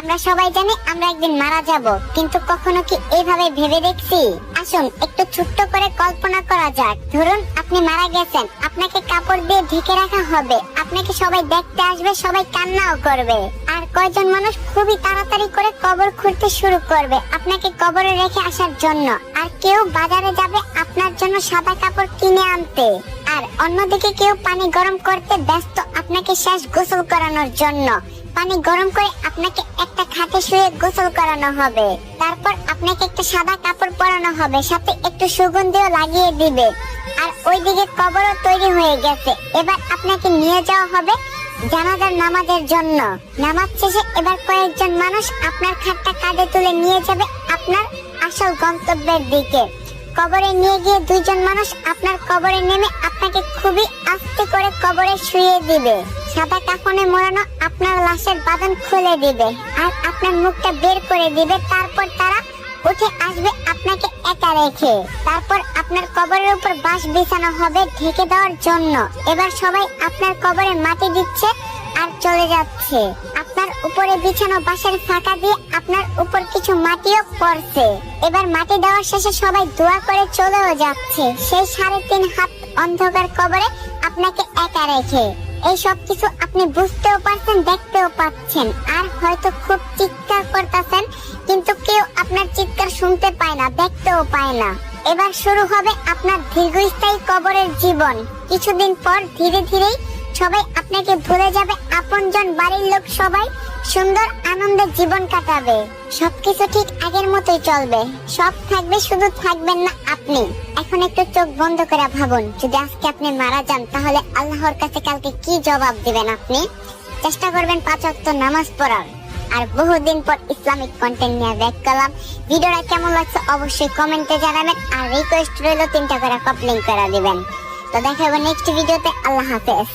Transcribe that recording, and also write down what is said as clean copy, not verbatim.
আমরা সবাই জানি আমরা একদিন মারা যাব, কিন্তু কখনো কি এইভাবে ভেবে দেখছি? আসুন একটু ছোট্ট করে কল্পনা করা যাক। ধরুন আপনি মারা গেছেন, আপনাকে কাপড় দিয়ে ঢেকে রাখা হবে, আপনাকে সবাই দেখতে আসবে, সবাই কান্নাও করবে। আর কয়জন মানুষ খুবই তাড়াতাড়ি করে কবর খুঁড়তে শুরু করবে আপনাকে কবরে রেখে আসার জন্য। আর কেউ বাজারে যাবে আপনার জন্য সাদা কাপড় কিনে আনতে, আর অন্যদিকে কেউ পানি গরম করতে ব্যস্ত আপনাকে শেষ গোসল করানোর জন্য। পানি গরম করে আপনাকে একটা খাটে শুয়ে গোসল করানো হবে, তারপর আপনাকে একটা সাদা কাপড় পরানো হবে, সাথে একটু সুগন্ধিও লাগিয়ে দিবে। আর ওইদিকে কবরও তৈরি হয়ে গেছে। এবার আপনাকে নিয়ে যাওয়া হবে জানাজার নামাজের জন্য। নামাজ শেষে এবার কয়েকজন মানুষ আপনার খাটটা কাঁধে তুলে নিয়ে যাবে আপনার আসল গন্তব্যের দিকে। কবরে নিয়ে গিয়ে দুইজন মানুষ আপনার কবরে নেমে আপনাকে খুবই আস্তে করে কবরে শুয়ে দিবে। সাদা কাফনে মোড়ানো আপনার লাশের বাঁধন খুলে দিবে আর আপনার মুখটা বের করে দিবে। তারপর তারা উঠে আসবে আপনাকে একা রেখে। তারপর আপনার কবরের উপর বাঁশ বিছানো হবে ঢেকে দেওয়ার জন্য। এবার সবাই আপনার কবরে মাটি দিচ্ছে আর চলে যাচ্ছে। আপনার উপরে বিছানো বাঁশের ফাঁকা দিয়ে আপনার উপর কিছু মাটিও পড়ছে। এবার মাটি দেওয়ার শেষে সবাই দোয়া করে চলেও যাচ্ছে সেই 3.5 হাত অন্ধকার কবরে আপনাকে একা রেখে। এই সব কিছু আপনি বুঝতেও পারছেন, দেখতেও পাচ্ছেন, আর হয়তো খুব চিৎকার করতেছেন, কিন্তু কেউ আপনার চিৎকার শুনতে পায় না, দেখতেও পায় না। এবার শুরু হবে আপনার দীর্ঘস্থায়ী কবরের জীবন। কিছুদিন পর ধীরে ধীরেই সবাই আপনাকে ভুলে যাবে, আপনজন, বাড়ির লোক সবাই সুন্দর আনন্দে জীবন কাটাবে। সবকিছু ঠিক আগের মতোই চলবে, সব থাকবে, শুধু থাকবেন না আপনি। এখন একটু চোখ বন্ধ করে ভাবুন, যদি আজকে আপনি মারা যান তাহলে আল্লাহর কাছে কালকে কি জবাব দিবেন আপনি? চেষ্টা করবেন 5 ওয়াক্ত নামাজ পড়ার। আর বহুদিন পর ইসলামিক কন্টেন্ট নিয়ে ব্যাক করলাম। ভিডিওটা কেমন লাগছে অবশ্যই কমেন্টে জানাবেন, আর রিকোয়েস্ট রইল 3টা করে কপলিং করে দিবেন। তো দেখা হবে নেক্সট ভিডিওতে। আল্লাহ হাফেজ।